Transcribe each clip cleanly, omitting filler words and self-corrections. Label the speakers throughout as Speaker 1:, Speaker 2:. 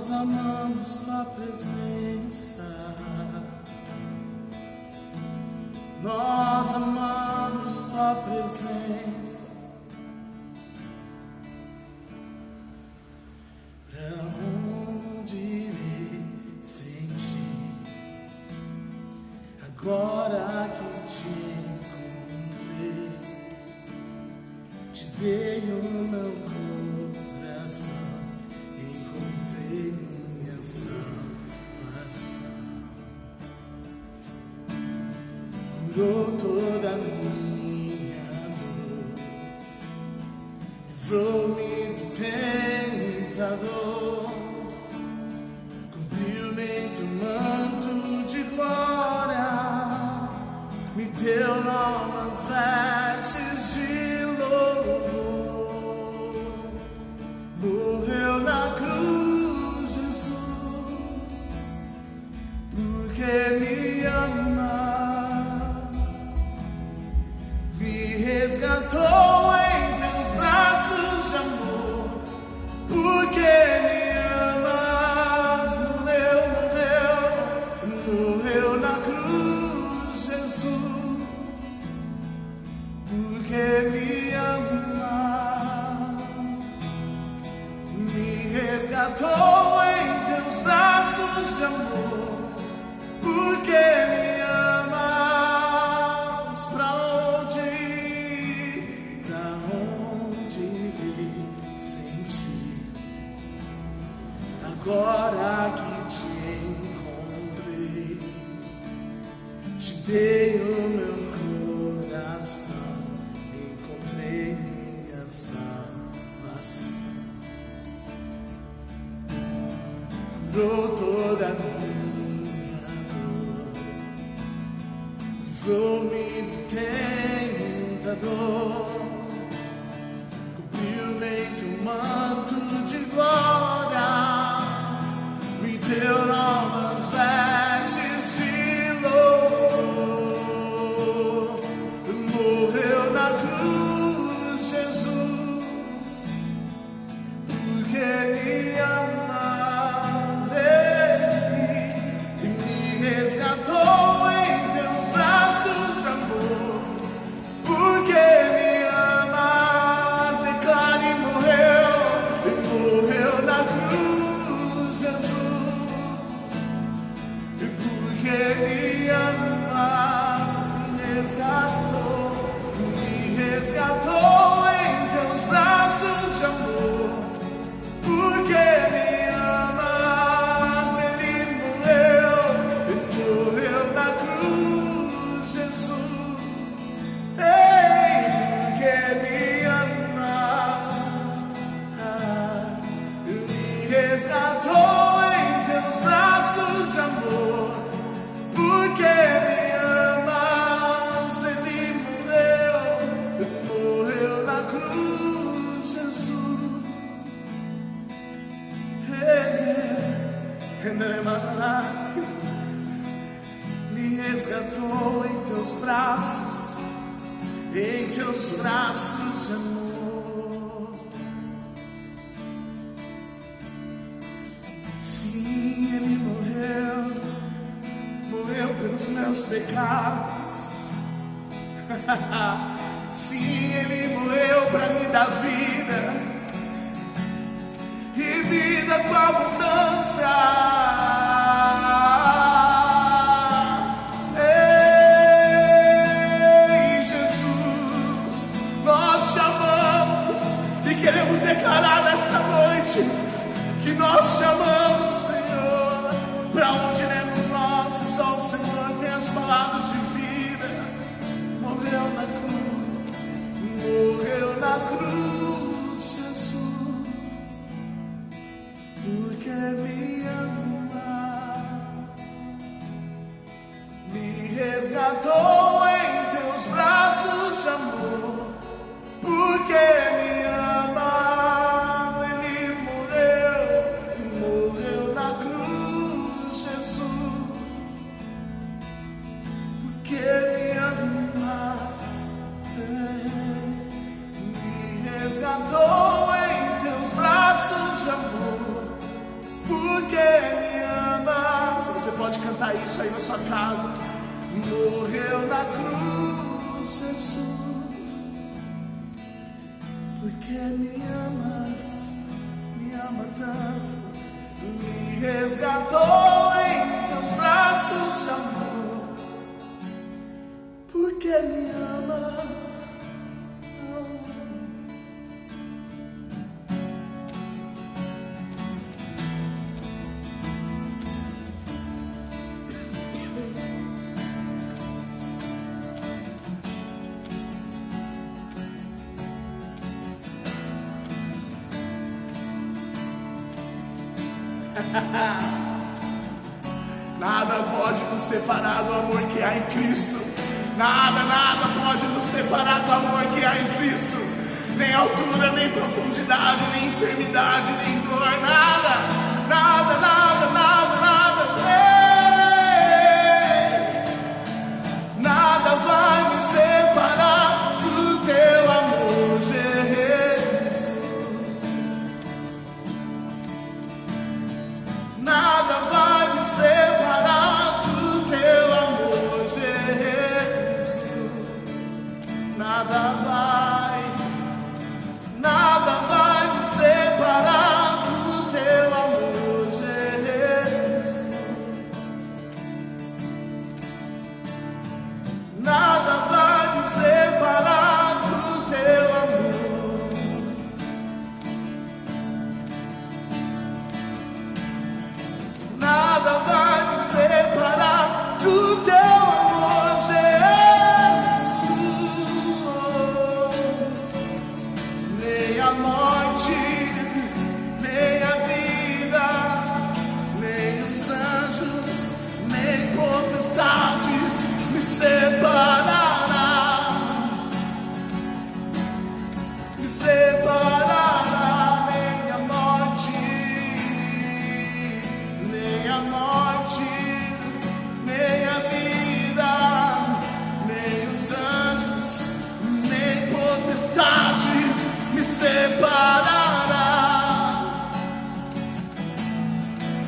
Speaker 1: Nós amamos tua presença, nós amamos tua presença. Pra onde irei sem ti, agora que te encontrei? Te dei o meu coração, encontrei minha salvação. Curou toda a minha dor, livrou-me do tentador, cobriu-me do manto de glória, me deu novas vestes de louvor. Morreu na cruz, Jesus, porque me ama, me resgatou em teus braços de amor, porque me amas. Morreu na cruz, Jesus, porque me ama, me resgatou em teus braços de amor, porque me amas. Pra onde ir, sem ti, agora que te encontrei? Te dei o meu coração, encontrei minha salvação. Curou toda a minha dor, livrou-me do tentador, cobriu-me do manto de glória, me deu novas vestes de louvor. Morreu na cruz, Jesus, porque me ama, e me resgatou em teus braços de amor, porque me amas. Declare: morreu na cruz, Jesus, porque me amas. Me resgatou em teus braços de amor, porque me amas. Ele morreu na cruz, Jesus, porque me amas. Me resgatou em teus braços de amor, porque me amas. Ele morreu na cruz, Jesus. Me resgatou em teus braços de amor. Sim, ele morreu pelos meus pecados. Sim, ele morreu pra me dar vida, e vida com abundância. Ei, Jesus, nós te amamos e queremos declarar nesta noite que nós te amamos, Senhor. Pra onde iremos nós, se só o Senhor tem as palavras de vida? Morreu na cruz, Jesus, porque me ama, me resgatou em teus braços de amor, porque me ama. Ele morreu na cruz, Jesus, porque me ama. Me resgatou em teus braços de amor, porque Você pode cantar isso aí na sua casa. Morreu na cruz, Jesus, porque me ama tanto, me resgatou em teus braços de amor, porque me ama. Nada pode nos separar do amor que há em Cristo. Nada pode nos separar do amor que há em Cristo. Nem altura, nem profundidade, nem enfermidade, nem dor. Nada. Nada vai me separar do teu amor, Jesus. Nada vai me separar do teu amor, Jesus. Nada vai me separar do teu amor, Jesus. Nada vai me separar do teu amor. Nada vai me separar do teu amor, Jesus. Nem a morte, nem a vida, nem os anjos, nem potestades me separará. Me separará. Nem a morte, nem a morte, nem a vida, nem os anjos, nem potestades me separará.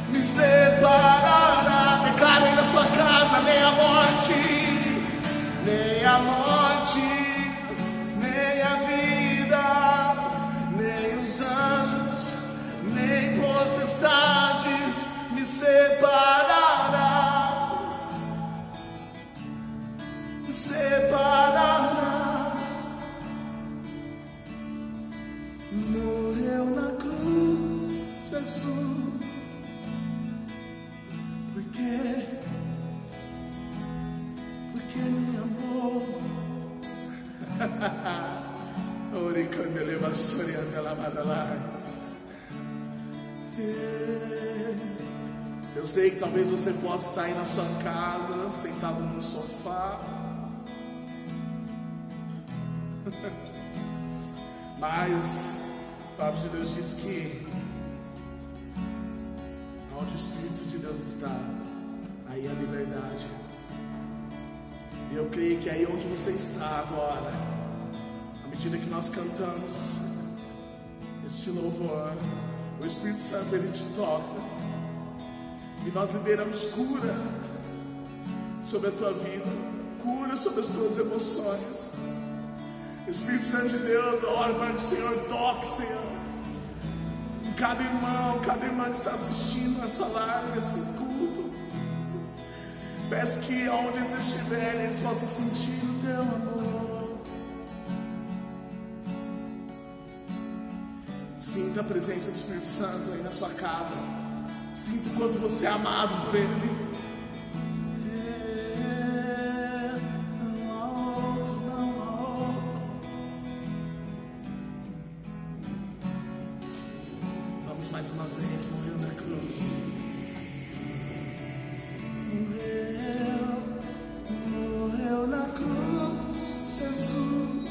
Speaker 1: Me separará. Declarem na sua casa: nem a morte, nem a morte, nem a vida, nem os anjos, nem potestades me separará. Me separará. Morreu na cruz, Jesus, porque me amou. Oricando eleva soriando la madalai. Eu sei que talvez você possa estar aí na sua casa, sentado no sofá. Mas a palavra de Deus diz que onde o Espírito de Deus está, aí a liberdade. E eu creio que aí onde você está agora, à medida que nós cantamos este louvor, o Espírito Santo ele te toca e nós liberamos cura sobre a tua vida, cura sobre as tuas emoções. Espírito Santo de Deus, eu oro para que o Senhor toque, Senhor, cada irmão, cada irmã que está assistindo essa live, esse culto. Peço que onde eles estiverem, eles possam sentir o teu amor. Sinta a presença do Espírito Santo aí na sua casa. Sinta o quanto você é amado por Ele. Mais uma vez, morreu na cruz. Morreu na cruz, Jesus,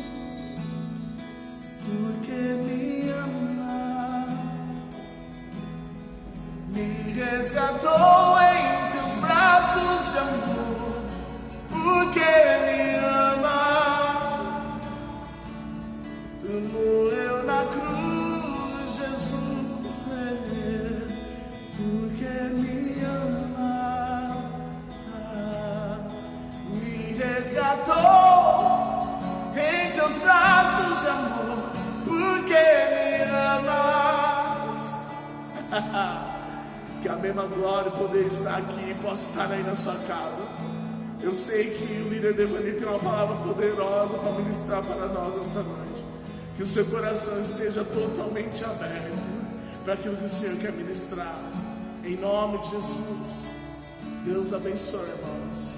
Speaker 1: porque me ama, me resgatou em teus braços de amor, porque me ama. Morreu na cruz, Jesus, porque me ama. estou em teus braços de amor, porque me amas. Que a mesma glória poder estar aqui possa estar aí na sua casa. Eu sei que o líder Devani tem uma palavra poderosa para ministrar para nós essa noite. Que o seu coração esteja totalmente aberto para aquilo que o Senhor quer ministrar. Em nome de Jesus. Deus abençoe, irmãos.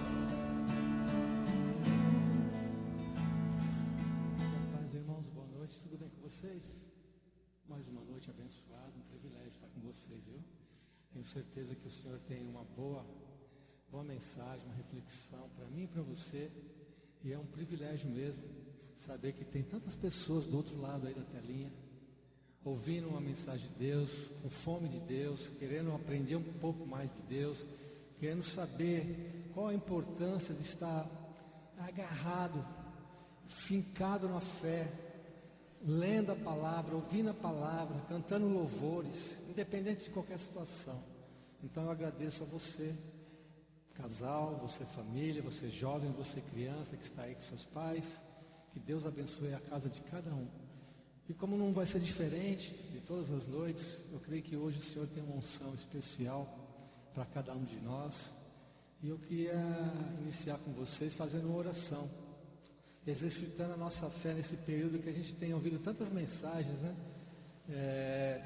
Speaker 2: Paz, irmãos, boa noite. Tudo bem com vocês? Mais uma noite abençoada, um privilégio estar com vocês, viu? Tenho certeza que o Senhor tem uma boa mensagem, uma reflexão para mim e para você. E é um privilégio mesmo saber que tem tantas pessoas do outro lado aí da telinha, ouvindo uma mensagem de Deus, com fome de Deus, querendo aprender um pouco mais de Deus, querendo saber qual a importância de estar agarrado, fincado na fé, lendo a palavra, ouvindo a palavra, cantando louvores, independente de qualquer situação. Então eu agradeço a você, casal, você família, você jovem, você criança que está aí com seus pais. Que Deus abençoe a casa de cada um. E como não vai ser diferente de todas as noites, eu creio que hoje o Senhor tem uma unção especial para cada um de nós. E eu queria iniciar com vocês fazendo uma oração, exercitando a nossa fé nesse período que a gente tem ouvido tantas mensagens, né?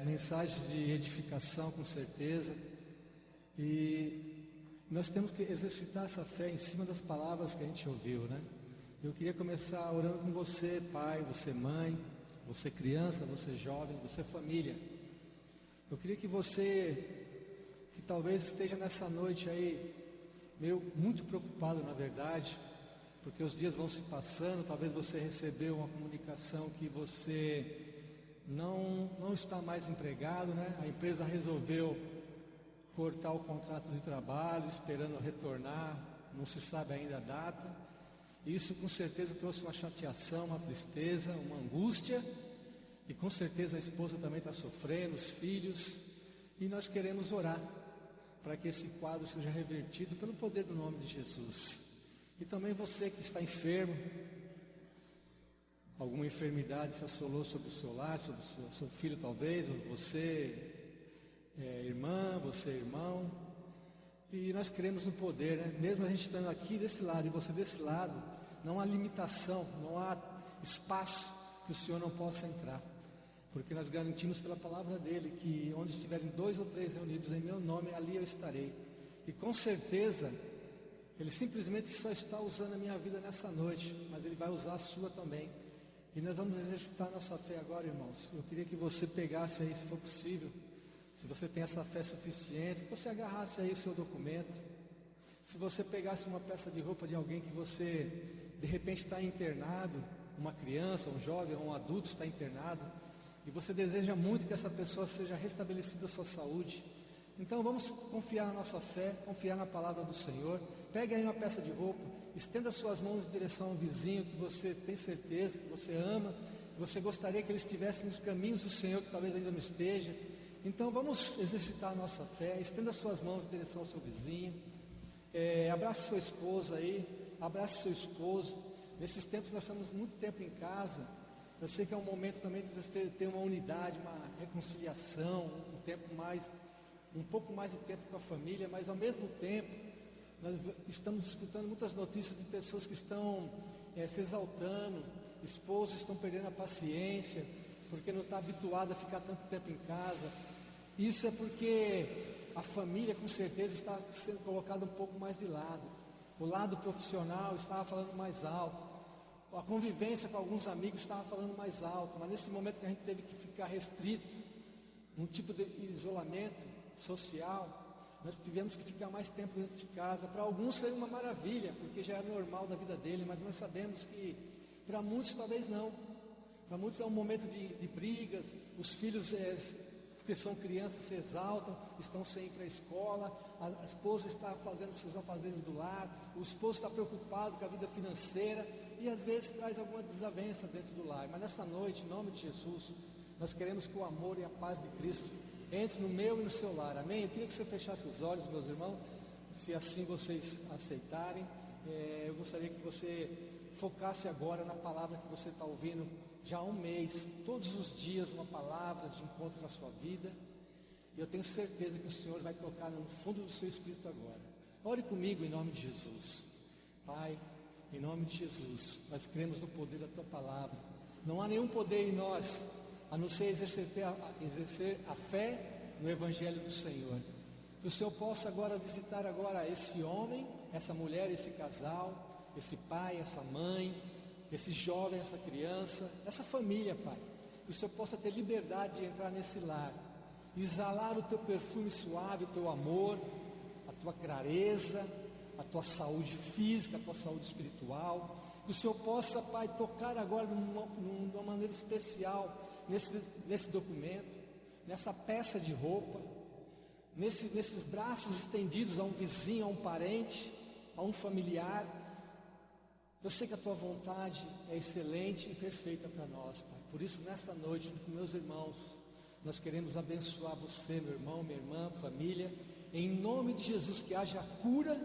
Speaker 2: Mensagens de edificação, com certeza. E nós temos que exercitar essa fé em cima das palavras que a gente ouviu, né? Eu queria começar orando com você, pai, você mãe, você criança, você jovem, você família. Eu queria que você, que talvez esteja nessa noite aí, muito preocupado na verdade, porque os dias vão se passando, talvez você recebeu uma comunicação que você não está mais empregado, né? A empresa resolveu cortar o contrato de trabalho, esperando retornar, não se sabe ainda a data. Isso com certeza trouxe uma chateação, uma tristeza, uma angústia, e com certeza a esposa também está sofrendo, os filhos, e nós queremos orar para que esse quadro seja revertido pelo poder do nome de Jesus. E também você que está enfermo, alguma enfermidade se assolou sobre o seu lar, sobre o seu filho talvez, ou você irmã, você irmão, e nós cremos no poder, né? Mesmo a gente estando aqui desse lado e você desse lado, não há limitação, não há espaço que o Senhor não possa entrar, porque nós garantimos pela palavra dele que onde estiverem 2 ou 3 reunidos em meu nome, ali eu estarei. E com certeza ele simplesmente só está usando a minha vida nessa noite, mas ele vai usar a sua também. E nós vamos exercitar nossa fé agora, irmãos. Eu queria que você pegasse aí, se for possível, se você tem essa fé suficiente, que você agarrasse aí o seu documento. Se você pegasse uma peça de roupa de alguém que você de repente está internado, uma criança, um jovem, um adulto está internado, e você deseja muito que essa pessoa seja restabelecida a sua saúde, então vamos confiar na nossa fé, confiar na palavra do Senhor. Pegue aí uma peça de roupa, estenda suas mãos em direção ao vizinho que você tem certeza, que você ama, que você gostaria que ele estivesse nos caminhos do Senhor, que talvez ainda não esteja. Então vamos exercitar a nossa fé, estenda suas mãos em direção ao seu vizinho, abrace sua esposa aí, abrace seu esposo. Nesses tempos nós estamos muito tempo em casa. Eu sei que é um momento também de ter uma unidade, uma reconciliação, um pouco mais de tempo com a família, mas ao mesmo tempo nós estamos escutando muitas notícias de pessoas que estão se exaltando, esposos estão perdendo a paciência, porque não está habituado a ficar tanto tempo em casa. Isso é porque a família com certeza está sendo colocada um pouco mais de lado. O lado profissional estava falando mais alto, a convivência com alguns amigos estava falando mais alto, mas nesse momento que a gente teve que ficar restrito, um tipo de isolamento social, nós tivemos que ficar mais tempo dentro de casa. Para alguns foi uma maravilha, porque já era normal da vida dele, mas nós sabemos que para muitos talvez não. Para muitos é um momento de brigas, os filhos, porque são crianças, se exaltam, estão sem ir para a escola, a esposa está fazendo seus afazeres do lar, o esposo está preocupado com a vida financeira, e às vezes traz alguma desavença dentro do lar. Mas nessa noite, em nome de Jesus, nós queremos que o amor e a paz de Cristo entre no meu e no seu lar, amém? Eu queria que você fechasse os olhos, meus irmãos, se assim vocês aceitarem, eu gostaria que você focasse agora na palavra que você está ouvindo já há um mês, todos os dias uma palavra de encontro na sua vida. E eu tenho certeza que o Senhor vai tocar no fundo do seu espírito agora. Ore comigo em nome de Jesus. Pai, em nome de Jesus, nós cremos no poder da Tua palavra. Não há nenhum poder em nós, a não ser exercer a fé no Evangelho do Senhor. Que o Senhor possa agora visitar agora esse homem, essa mulher, esse casal, esse pai, essa mãe, esse jovem, essa criança, essa família, Pai. Que o Senhor possa ter liberdade de entrar nesse lar, exalar o Teu perfume suave, o Teu amor, a Tua clareza, a Tua saúde física, a Tua saúde espiritual. Que o Senhor possa, Pai, tocar agora de uma maneira especial nesse documento, nessa peça de roupa, nesses braços estendidos a um vizinho, a um parente, a um familiar. Eu sei que a Tua vontade é excelente e perfeita para nós, Pai. Por isso, nesta noite, junto com meus irmãos, nós queremos abençoar você, meu irmão, minha irmã, família, em nome de Jesus, que haja cura,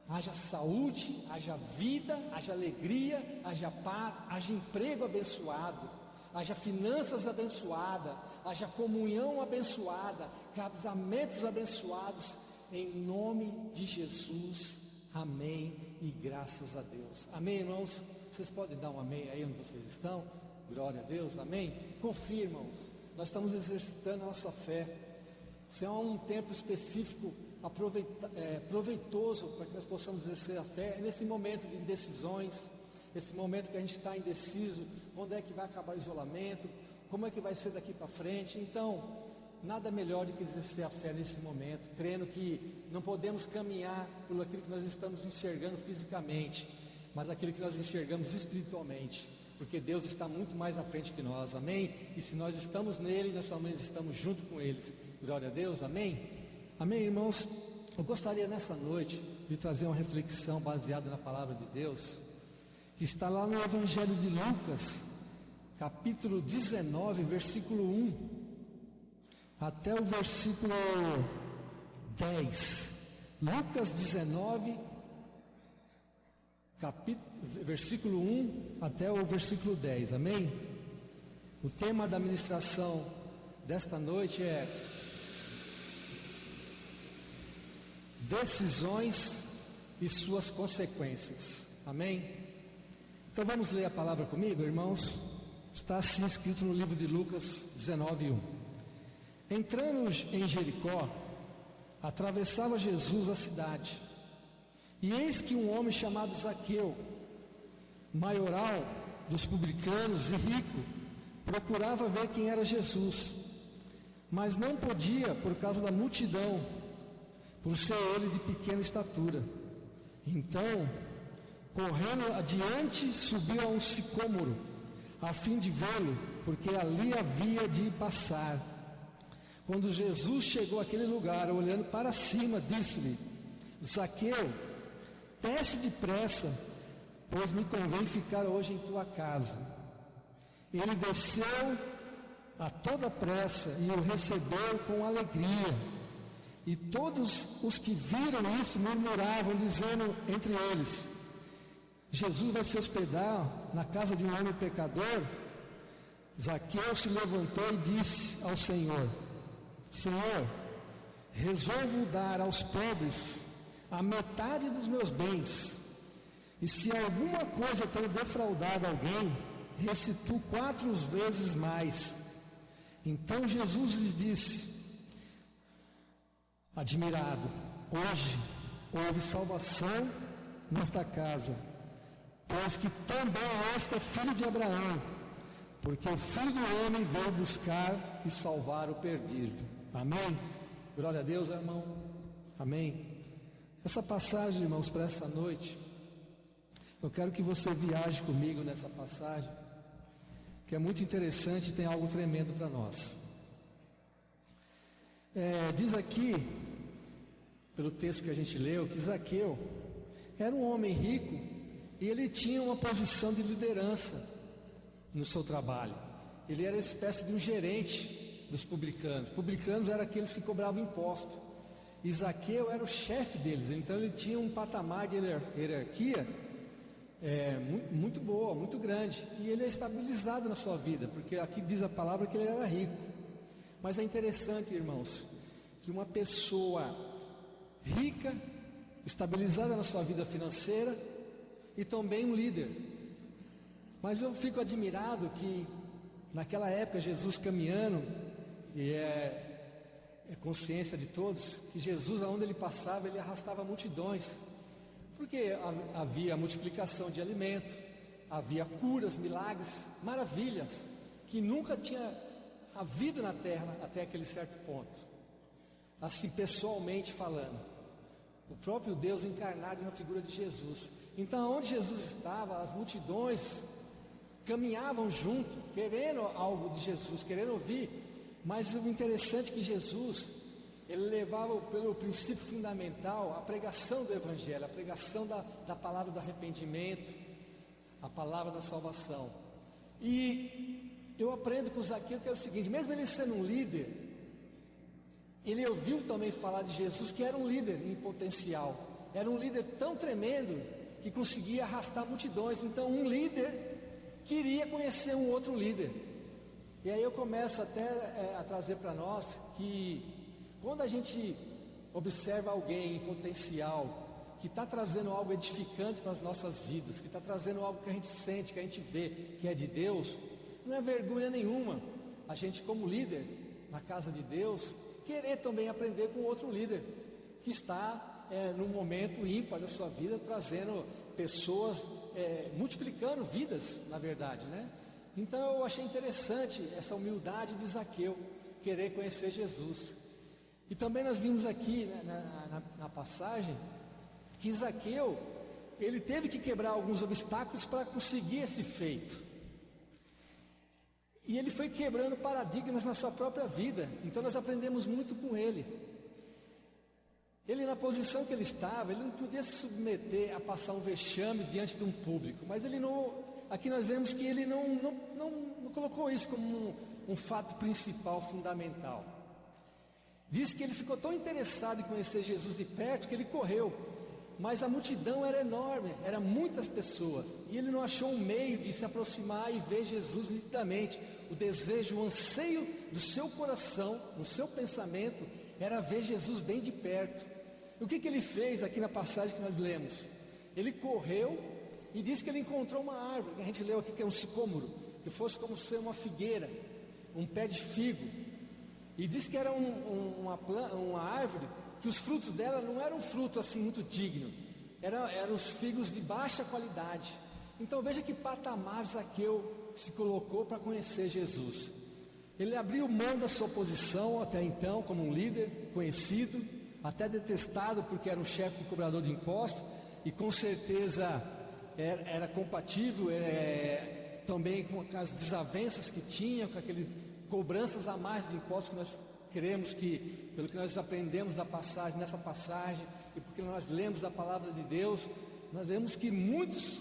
Speaker 2: haja saúde, haja vida, haja alegria, haja paz, haja emprego abençoado, haja finanças abençoadas, haja comunhão abençoada, casamentos abençoados, em nome de Jesus, amém e graças a Deus. Amém, irmãos? Vocês podem dar um amém aí onde vocês estão? Glória a Deus, amém? Confia, irmãos, nós estamos exercitando a nossa fé. Se é um tempo específico proveitoso para que nós possamos exercer a fé, é nesse momento de indecisões, esse momento que a gente está indeciso, onde é que vai acabar o isolamento, como é que vai ser daqui para frente. Então, nada melhor do que exercer a fé nesse momento, crendo que não podemos caminhar por aquilo que nós estamos enxergando fisicamente, mas aquilo que nós enxergamos espiritualmente, porque Deus está muito mais à frente que nós, amém? E se nós estamos nele, nós também estamos junto com eles. Glória a Deus, amém? Amém, irmãos? Eu gostaria nessa noite de trazer uma reflexão baseada na palavra de Deus, que está lá no Evangelho de Lucas, capítulo 19, versículo 1, até o versículo 10. Lucas 19, versículo 1 até o versículo 10, amém? O tema da ministração desta noite é decisões e suas consequências, amém? Então vamos ler a palavra comigo, irmãos? Está assim escrito no livro de Lucas 19, 1. Entrando em Jericó, atravessava Jesus a cidade, e eis que um homem chamado Zaqueu, maioral dos publicanos e rico, procurava ver quem era Jesus, mas não podia por causa da multidão, por ser ele de pequena estatura. Então, correndo adiante, subiu a um sicômoro, a fim de vê-lo, porque ali havia de passar. Quando Jesus chegou àquele lugar, olhando para cima, disse-lhe: Zaqueu, desce depressa, pois me convém ficar hoje em tua casa. Ele desceu a toda pressa e o recebeu com alegria. E todos os que viram isso murmuravam, dizendo entre eles: Jesus vai se hospedar na casa de um homem pecador? Zaqueu se levantou e disse ao Senhor: Senhor, resolvo dar aos pobres a metade dos meus bens, e se alguma coisa tenho defraudado alguém, restituo 4 vezes mais. Então Jesus lhes disse, admirado: hoje houve salvação nesta casa, pois que também este é filho de Abraão, porque o Filho do Homem veio buscar e salvar o perdido. Amém? Glória a Deus, irmão. Amém. Essa passagem, irmãos, para essa noite, eu quero que você viaje comigo nessa passagem, que é muito interessante e tem algo tremendo para nós. Diz aqui, pelo texto que a gente leu, que Zaqueu era um homem rico e ele tinha uma posição de liderança no seu trabalho. Ele era espécie de um gerente dos publicanos. Publicanos eram aqueles que cobravam imposto. E Zaqueu era o chefe deles, então ele tinha um patamar de hierarquia muito boa, muito grande. E ele é estabilizado na sua vida, porque aqui diz a palavra que ele era rico. Mas é interessante, irmãos, que uma pessoa rica, estabilizada na sua vida financeira e também um líder. Mas eu fico admirado que naquela época Jesus caminhando, e é consciência de todos, que Jesus, aonde ele passava, ele arrastava multidões, porque havia multiplicação de alimento, havia curas, milagres, maravilhas, que nunca tinha havido na terra até aquele certo ponto, assim pessoalmente falando, o próprio Deus encarnado na figura de Jesus. Então onde Jesus estava, as multidões caminhavam junto, querendo algo de Jesus, querendo ouvir. Mas o interessante é que Jesus, ele levava pelo princípio fundamental a pregação do Evangelho, a pregação da palavra do arrependimento, a palavra da salvação. E eu aprendo com Zaqueu que é o seguinte: mesmo ele sendo um líder, ele ouviu também falar de Jesus, que era um líder em potencial, era um líder tão tremendo que conseguia arrastar multidões. Então um líder queria conhecer um outro líder. E aí eu começo até a trazer para nós que quando a gente observa alguém em potencial, que está trazendo algo edificante para as nossas vidas, que está trazendo algo que a gente sente, que a gente vê, que é de Deus, não é vergonha nenhuma a gente, como líder na casa de Deus, querer também aprender com outro líder que está num momento ímpar da sua vida, trazendo pessoas, multiplicando vidas, na verdade, né? Então eu achei interessante essa humildade de Zaqueu, querer conhecer Jesus. E também nós vimos aqui, né, na passagem, que Zaqueu, ele teve que quebrar alguns obstáculos para conseguir esse feito. E ele foi quebrando paradigmas na sua própria vida. Então nós aprendemos muito com ele. Ele, na posição que ele estava, ele não podia se submeter a passar um vexame diante de um público. Mas ele não... Aqui nós vemos que ele não colocou isso como um fato principal, fundamental. Diz que ele ficou tão interessado em conhecer Jesus de perto que ele correu. Mas a multidão era enorme, eram muitas pessoas. E ele não achou um meio de se aproximar e ver Jesus nitidamente. O desejo, o anseio do seu coração, no seu pensamento, era ver Jesus bem de perto. E o que ele fez aqui na passagem que nós lemos? Ele correu e disse que ele encontrou uma árvore, que a gente leu aqui que é um sicômoro, que fosse como ser uma figueira, um pé de figo. E disse que era uma árvore que os frutos dela não eram fruto assim muito digno, eram os figos de baixa qualidade. Então veja que patamar Zaqueu se colocou para conhecer Jesus. Ele abriu mão da sua posição até então como um líder conhecido, até detestado porque era um chefe de cobrador de impostos, e com certeza era compatível também com as desavenças que tinha, com aquelas cobranças a mais de impostos que nós queremos que, pelo que nós aprendemos nessa passagem, e porque nós lemos da palavra de Deus, nós vemos que muitos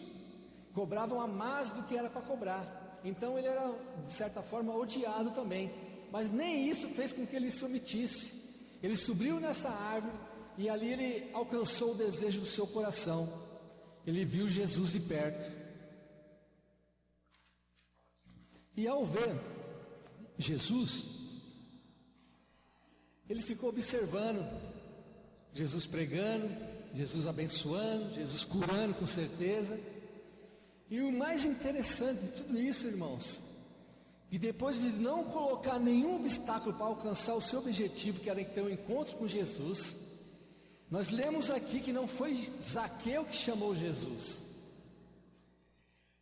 Speaker 2: cobravam a mais do que era para cobrar. Então ele era, de certa forma, odiado também. Mas nem isso fez com que ele se omitisse. Ele subiu nessa árvore e ali ele alcançou o desejo do seu coração. Ele viu Jesus de perto. E ao ver Jesus, ele ficou observando Jesus pregando, Jesus abençoando, Jesus curando com certeza. E o mais interessante de tudo isso, irmãos, e depois de não colocar nenhum obstáculo para alcançar o seu objetivo, que era ter um encontro com Jesus, nós lemos aqui que não foi Zaqueu que chamou Jesus.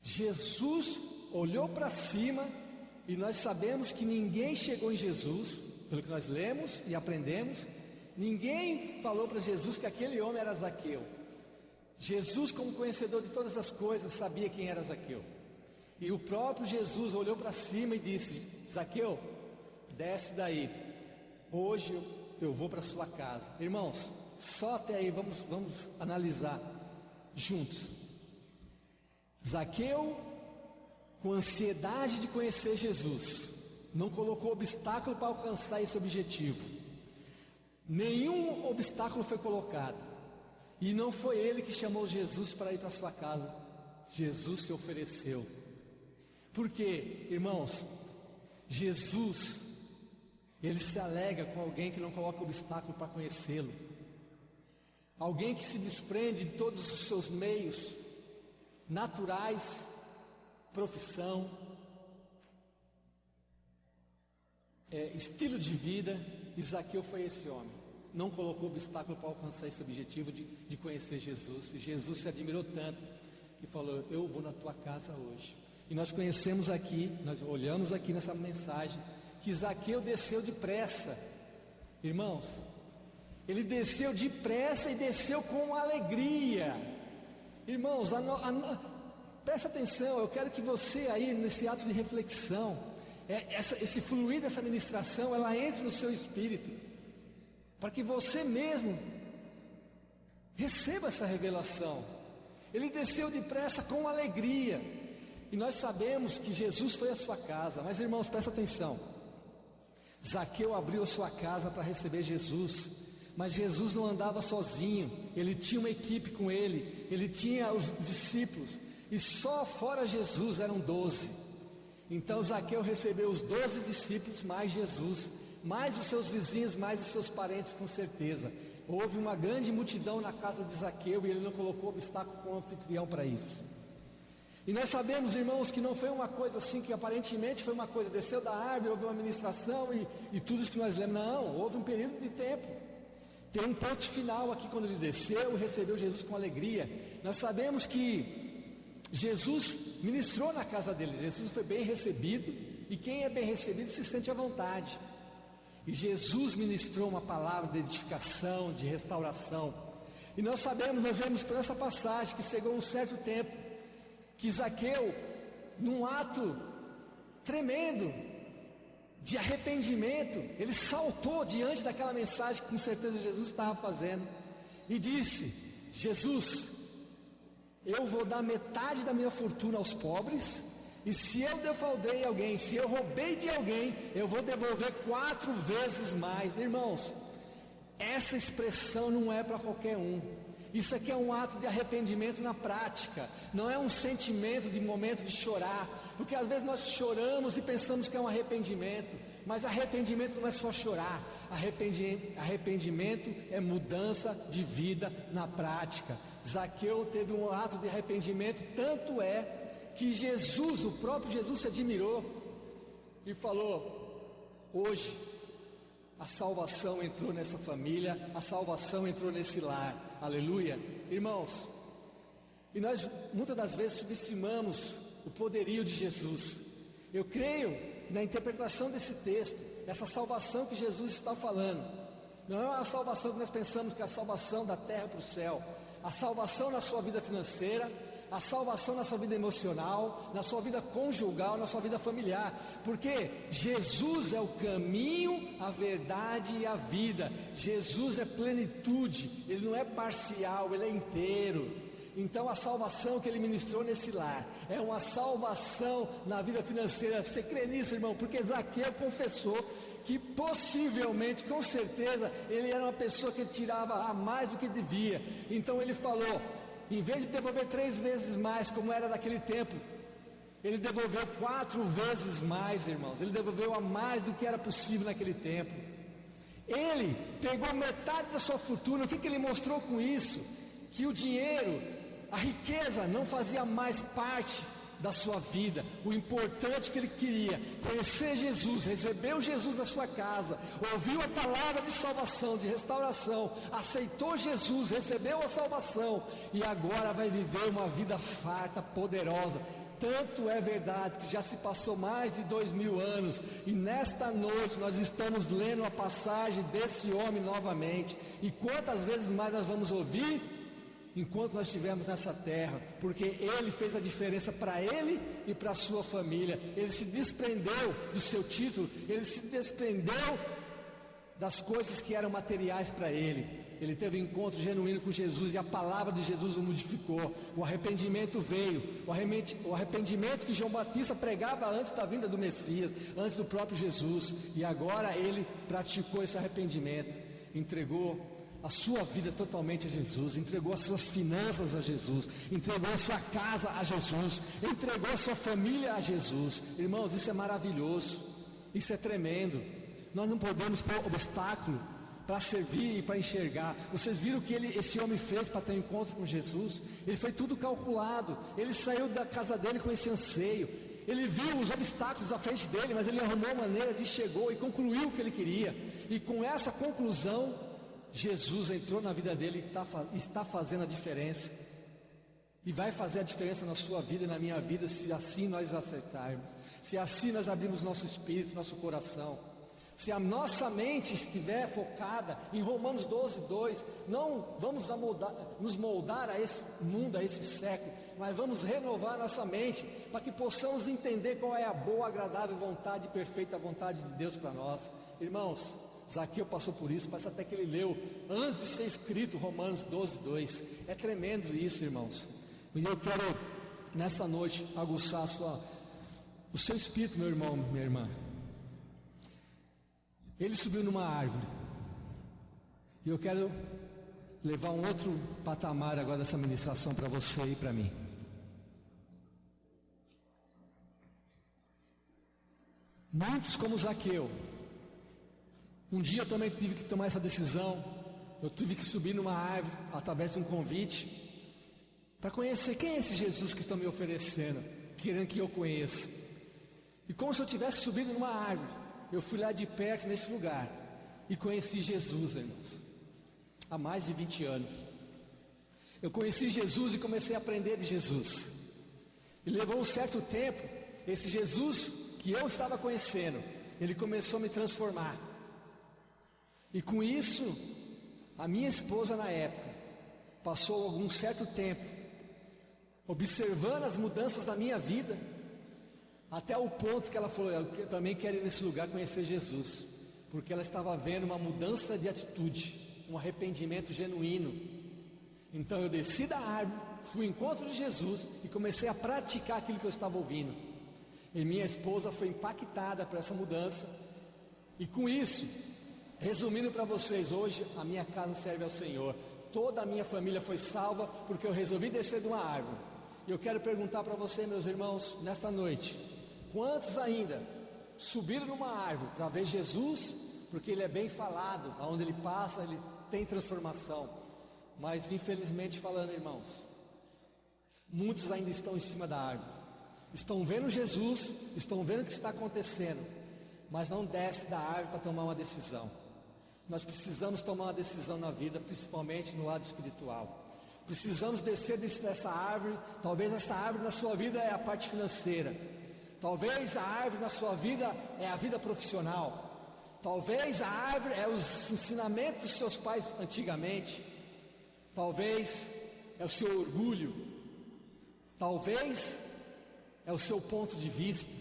Speaker 2: Jesus olhou para cima, e nós sabemos que ninguém chegou em Jesus, pelo que nós lemos e aprendemos, ninguém falou para Jesus que aquele homem era Zaqueu. Jesus, como conhecedor de todas as coisas, sabia quem era Zaqueu. E o próprio Jesus olhou para cima e disse: Zaqueu, desce daí, hoje eu vou para sua casa. Irmãos, só até aí vamos analisar juntos. Zaqueu, com ansiedade de conhecer Jesus, não colocou obstáculo para alcançar esse objetivo. Nenhum obstáculo foi colocado. E não foi ele que chamou Jesus para ir para sua casa. Jesus se ofereceu. Por quê, irmãos? Jesus, ele se alegra com alguém que não coloca obstáculo para conhecê-lo. Alguém que se desprende de todos os seus meios naturais, profissão, estilo de vida. E Zaqueu foi esse homem. Não colocou obstáculo para alcançar esse objetivo de conhecer Jesus. E Jesus se admirou tanto que falou: eu vou na tua casa hoje. E nós conhecemos aqui, nós olhamos aqui nessa mensagem, que Zaqueu desceu depressa. Irmãos, ele desceu depressa e desceu com alegria. Irmãos, presta atenção, eu quero que você aí, nesse ato de reflexão, esse fluir dessa ministração, ela entre no seu espírito, para que você mesmo receba essa revelação. Ele desceu depressa com alegria. E nós sabemos que Jesus foi à sua casa. Mas, irmãos, presta atenção. Zaqueu abriu a sua casa para receber Jesus. Mas Jesus não andava sozinho. Ele tinha uma equipe com ele. Ele tinha os discípulos. E só fora Jesus eram 12. Então Zaqueu recebeu os 12 discípulos, mais Jesus, mais os seus vizinhos, mais os seus parentes, com certeza. Houve uma grande multidão na casa de Zaqueu e ele não colocou obstáculo com o anfitrião para isso. E nós sabemos, irmãos, que não foi uma coisa assim, que aparentemente foi uma coisa, desceu da árvore, houve uma ministração e tudo isso que nós lemos. Não, houve um período de tempo. Tem um ponto final aqui quando ele desceu e recebeu Jesus com alegria. Nós sabemos que Jesus ministrou na casa dele. Jesus foi bem recebido, e quem é bem recebido se sente à vontade. E Jesus ministrou uma palavra de edificação, de restauração. E nós sabemos, nós vemos por essa passagem, que chegou um certo tempo que Zaqueu, num ato tremendo de arrependimento, ele saltou diante daquela mensagem que com certeza Jesus estava fazendo e disse: Jesus, eu vou dar metade da minha fortuna aos pobres, e se eu defraudei alguém, se eu roubei de alguém, eu vou devolver 4 vezes mais. Irmãos, essa expressão não é para qualquer um. Isso aqui é um ato de arrependimento na prática. Não é um sentimento de momento de chorar, porque às vezes nós choramos e pensamos que é um arrependimento. Mas arrependimento não é só chorar. Arrependimento é mudança de vida na prática. Zaqueu teve um ato de arrependimento, tanto é que Jesus, o próprio Jesus, se admirou e falou: hoje a salvação entrou nessa família, a salvação entrou nesse lar. Aleluia. Irmãos, e nós muitas das vezes subestimamos o poderio de Jesus. Eu creio que na interpretação desse texto, essa salvação que Jesus está falando, não é uma salvação que nós pensamos que é a salvação da terra para o céu. A salvação na sua vida financeira, a salvação na sua vida emocional, na sua vida conjugal, na sua vida familiar, porque Jesus é o caminho, a verdade e a vida. Jesus é plenitude, Ele não é parcial, Ele é inteiro. Então a salvação que Ele ministrou nesse lar é uma salvação na vida financeira. Você crê nisso, irmão? Porque Zaqueu confessou que possivelmente, com certeza, ele era uma pessoa que tirava a mais do que devia. Então ele falou: em vez de devolver 3 vezes mais, como era naquele tempo, ele devolveu 4 vezes mais, irmãos. Ele devolveu a mais do que era possível naquele tempo. Ele pegou metade da sua fortuna. O que ele mostrou com isso? Que o dinheiro, a riqueza não fazia mais parte da sua vida. O importante que ele queria, conhecer Jesus, recebeu Jesus na sua casa, ouviu a palavra de salvação, de restauração, aceitou Jesus, recebeu a salvação e agora vai viver uma vida farta, poderosa. Tanto é verdade que já se passou mais de 2000 anos e nesta noite nós estamos lendo a passagem desse homem novamente. E quantas vezes mais nós vamos ouvir enquanto nós estivermos nessa terra? Porque Ele fez a diferença para Ele e para a sua família. Ele se desprendeu do seu título, Ele se desprendeu das coisas que eram materiais para Ele. Ele teve um encontro genuíno com Jesus e a palavra de Jesus o modificou. O arrependimento veio, o arrependimento que João Batista pregava antes da vinda do Messias, antes do próprio Jesus, e agora ele praticou esse arrependimento. entregou a sua vida totalmente a Jesus, entregou as suas finanças a Jesus, entregou a sua casa a Jesus, entregou a sua família a Jesus. Irmãos, isso é maravilhoso, isso é tremendo. Nós não podemos pôr obstáculo para servir e para enxergar. Vocês viram o que esse homem fez para ter um encontro com Jesus? Ele foi tudo calculado. Ele saiu da casa dele com esse anseio. Ele viu os obstáculos à frente dele, mas ele arrumou maneira de chegou e concluiu o que ele queria. E com essa conclusão, Jesus entrou na vida dele e está fazendo a diferença. E vai fazer a diferença na sua vida e na minha vida, se assim nós aceitarmos. Se assim nós abrirmos nosso espírito, nosso coração. Se a nossa mente estiver focada em Romanos 12:2, não vamos nos moldar a esse mundo, a esse século, mas vamos renovar nossa mente, para que possamos entender qual é a boa, agradável vontade e perfeita vontade de Deus para nós. Irmãos, Zaqueu passou por isso, parece até que ele leu, antes de ser escrito Romanos 12:2, é tremendo isso, irmãos. E eu quero, nessa noite, aguçar o seu espírito, meu irmão, minha irmã. Ele subiu numa árvore, e eu quero levar um outro patamar agora dessa ministração para você e para mim. Muitos como Zaqueu, um dia eu também tive que tomar essa decisão. Eu tive que subir numa árvore, através de um convite, para conhecer quem é esse Jesus que estão me oferecendo, querendo que eu conheça. E como se eu tivesse subido numa árvore, eu fui lá de perto nesse lugar e conheci Jesus, irmãos, há mais de 20 anos. Eu conheci Jesus e comecei a aprender de Jesus. E levou um certo tempo, esse Jesus que eu estava conhecendo, ele começou a me transformar. E com isso, a minha esposa na época, passou algum certo tempo, observando as mudanças da minha vida, até o ponto que ela falou, eu também quero ir nesse lugar conhecer Jesus, porque ela estava vendo uma mudança de atitude, um arrependimento genuíno. Então eu desci da árvore, fui ao encontro de Jesus e comecei a praticar aquilo que eu estava ouvindo. E minha esposa foi impactada por essa mudança. E com isso, resumindo para vocês, hoje a minha casa serve ao Senhor. Toda a minha família foi salva porque eu resolvi descer de uma árvore. E eu quero perguntar para você, meus irmãos, nesta noite, quantos ainda subiram numa árvore para ver Jesus? Porque ele é bem falado, aonde ele passa, ele tem transformação. Mas infelizmente falando, irmãos, muitos ainda estão em cima da árvore, estão vendo Jesus, estão vendo o que está acontecendo, mas não desce da árvore para tomar uma decisão. Nós precisamos tomar uma decisão na vida, principalmente no lado espiritual. Precisamos descer dessa árvore. Talvez essa árvore na sua vida é a parte financeira. Talvez a árvore na sua vida é a vida profissional. Talvez a árvore é os ensinamentos dos seus pais antigamente. Talvez é o seu orgulho. Talvez é o seu ponto de vista.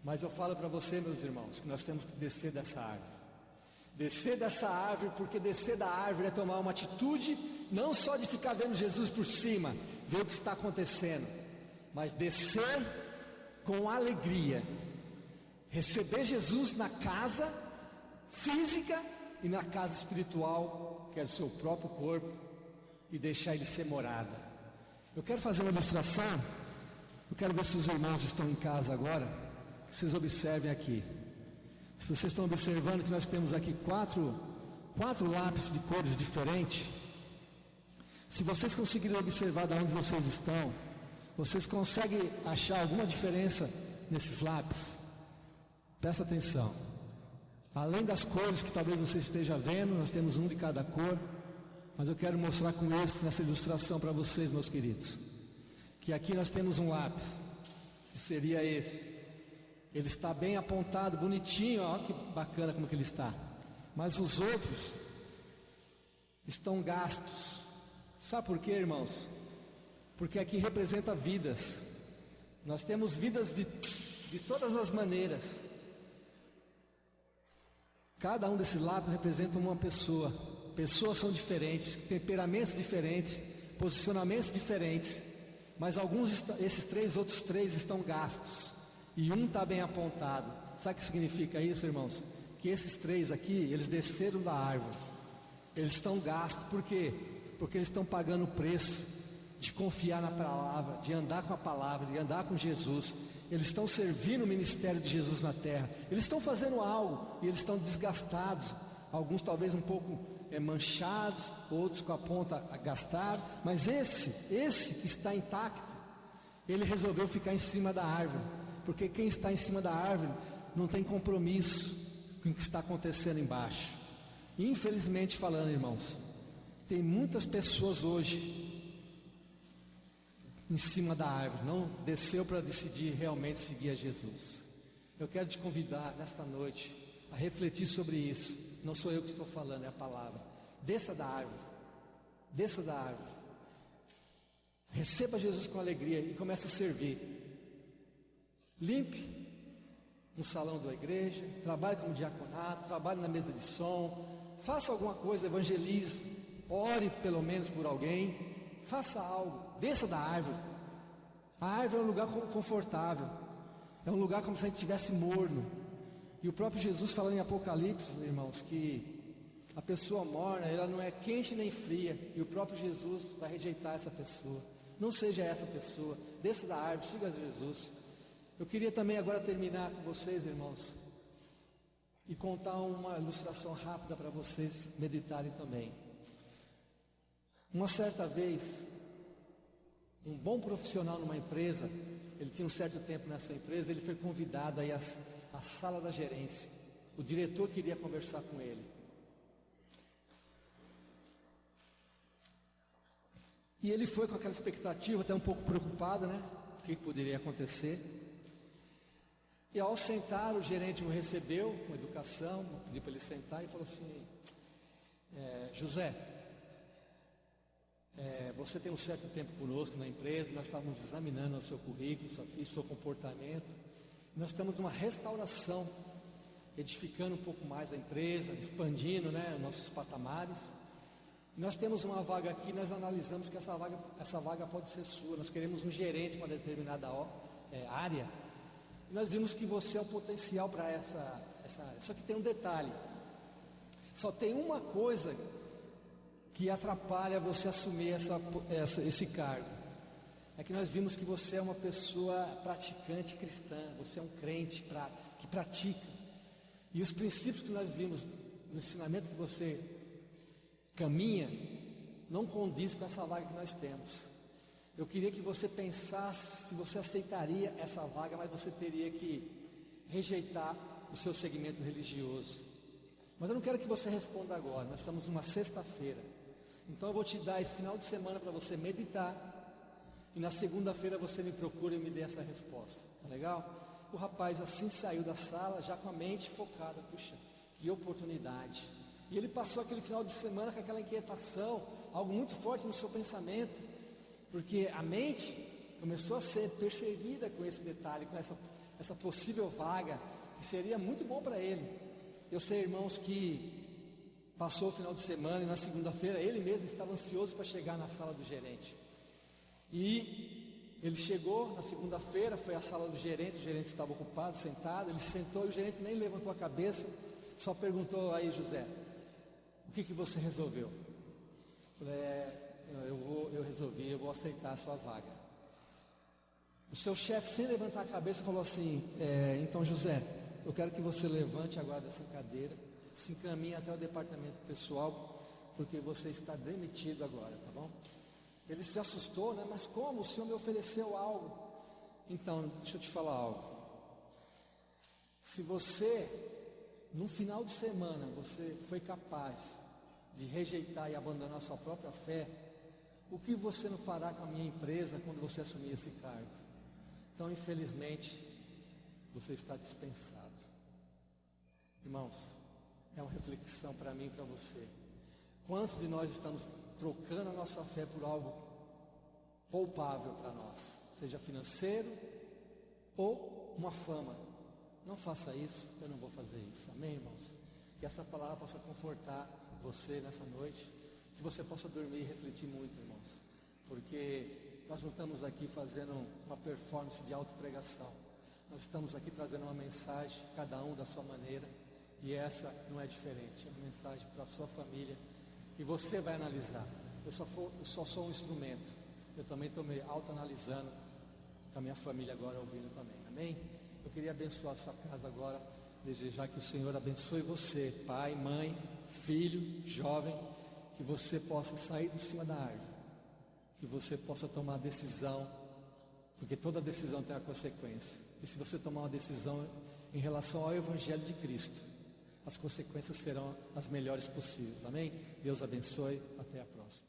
Speaker 2: Mas eu falo para você, meus irmãos, que nós temos que descer dessa árvore. Descer dessa árvore, porque descer da árvore é tomar uma atitude, não só de ficar vendo Jesus por cima, ver o que está acontecendo, mas descer com alegria, receber Jesus na casa física e na casa espiritual, que é o seu próprio corpo, e deixar ele ser morada. Eu quero fazer uma ilustração. Eu quero ver se os irmãos estão em casa agora, que vocês observem aqui. Se vocês estão observando que nós temos aqui quatro lápis de cores diferentes, se vocês conseguirem observar de onde vocês estão, vocês conseguem achar alguma diferença nesses lápis? Presta atenção. Além das cores que talvez você esteja vendo, nós temos um de cada cor, mas eu quero mostrar com nessa ilustração para vocês, meus queridos, que aqui nós temos um lápis, que seria esse. Ele está bem apontado, bonitinho, olha que bacana como que ele está. Mas os outros estão gastos. Sabe por quê, irmãos? Porque aqui representa vidas. Nós temos vidas de todas as maneiras. Cada um desses lápis representa uma pessoa. Pessoas são diferentes, temperamentos diferentes, posicionamentos diferentes. Mas esses outros três estão gastos. E um está bem apontado. Sabe o que significa isso, irmãos? Que esses três aqui, eles desceram da árvore. Eles estão gastos, por quê? Porque eles estão pagando o preço de confiar na palavra, de andar com a palavra, de andar com Jesus. Eles estão servindo o ministério de Jesus na terra. Eles estão fazendo algo e eles estão desgastados. Alguns talvez um pouco manchados, outros com a ponta gastada. Mas esse que está intacto, ele resolveu ficar em cima da árvore. Porque quem está em cima da árvore não tem compromisso com o que está acontecendo embaixo. Infelizmente falando, irmãos, tem muitas pessoas hoje em cima da árvore, não desceu para decidir realmente seguir a Jesus. Eu quero te convidar nesta noite a refletir sobre isso. Não sou eu que estou falando, é a palavra. Desça da árvore, desça da árvore, receba Jesus com alegria e comece a servir. Limpe no salão da igreja, trabalhe como diaconato, trabalhe na mesa de som, faça alguma coisa, evangelize, ore pelo menos por alguém, faça algo, desça da árvore. A árvore é um lugar confortável, é um lugar como se a gente estivesse morno. E o próprio Jesus falando em Apocalipse, irmãos, que a pessoa morna, ela não é quente nem fria, e o próprio Jesus vai rejeitar essa pessoa. Não seja essa pessoa, desça da árvore, siga Jesus. Eu queria também agora terminar com vocês, irmãos, e contar uma ilustração rápida para vocês meditarem também. Uma certa vez, um bom profissional numa empresa, ele tinha um certo tempo nessa empresa, ele foi convidado aí à sala da gerência. O diretor queria conversar com ele. E ele foi com aquela expectativa, até um pouco preocupado, né? O que poderia acontecer. E ao sentar, o gerente o recebeu com educação, pediu para ele sentar e falou assim: José, você tem um certo tempo conosco na empresa, nós estávamos examinando o seu currículo, sua ficha, seu comportamento. Nós estamos numa restauração, edificando um pouco mais a empresa, expandindo, né, os nossos patamares. Nós temos uma vaga aqui, nós analisamos que essa vaga pode ser sua. Nós queremos um gerente para determinada área. E nós vimos que você é o potencial para essa área. Só que tem um detalhe. Só tem uma coisa que atrapalha você assumir esse cargo. É que nós vimos que você é uma pessoa praticante cristã. Você é um crente que pratica. E os princípios que nós vimos no ensinamento que você caminha, não condiz com essa vaga que nós temos. Eu queria que você pensasse se você aceitaria essa vaga, mas você teria que rejeitar o seu segmento religioso. Mas eu não quero que você responda agora, nós estamos numa sexta-feira. Então eu vou te dar esse final de semana para você meditar, e na segunda-feira você me procura e me dê essa resposta, tá legal? O rapaz assim saiu da sala, já com a mente focada, puxa, que oportunidade. E ele passou aquele final de semana com aquela inquietação, algo muito forte no seu pensamento, porque a mente começou a ser perseguida com esse detalhe, com essa possível vaga, que seria muito bom para ele. Eu sei, irmãos, que passou o final de semana e na segunda-feira ele mesmo estava ansioso para chegar na sala do gerente. E ele chegou na segunda-feira, foi à sala do gerente, o gerente estava ocupado, sentado, ele sentou e o gerente nem levantou a cabeça, só perguntou: aí, José, o que você resolveu? Eu falei: eu vou aceitar a sua vaga. O seu chefe, sem levantar a cabeça, falou assim: então, José, eu quero que você levante agora dessa cadeira, se encaminhe até o departamento pessoal, porque você está demitido agora, tá bom? Ele se assustou, né? Mas como? O senhor me ofereceu algo. Então, deixa eu te falar algo. Se você, no final de semana, você foi capaz de rejeitar e abandonar a sua própria fé, o que você não fará com a minha empresa quando você assumir esse cargo? Então, infelizmente, você está dispensado. Irmãos, é uma reflexão para mim e para você. Quantos de nós estamos trocando a nossa fé por algo poupável para nós, seja financeiro ou uma fama? Não faça isso, eu não vou fazer isso. Amém, irmãos? Que essa palavra possa confortar você nessa noite, que você possa dormir e refletir muito, irmãos, porque nós não estamos aqui fazendo uma performance de autopregação. Nós estamos aqui trazendo uma mensagem, cada um da sua maneira, e essa não é diferente. É uma mensagem para a sua família, E você vai analisar. Eu só sou um instrumento. Eu também estou me autoanalisando, com a minha família agora ouvindo também. Amém? Eu queria abençoar a sua casa agora, desejar que o Senhor abençoe você, pai, mãe, filho, jovem, que você possa sair de cima da árvore, que você possa tomar a decisão, porque toda decisão tem uma consequência. E se você tomar uma decisão em relação ao Evangelho de Cristo, as consequências serão as melhores possíveis. Amém? Deus abençoe. Até a próxima.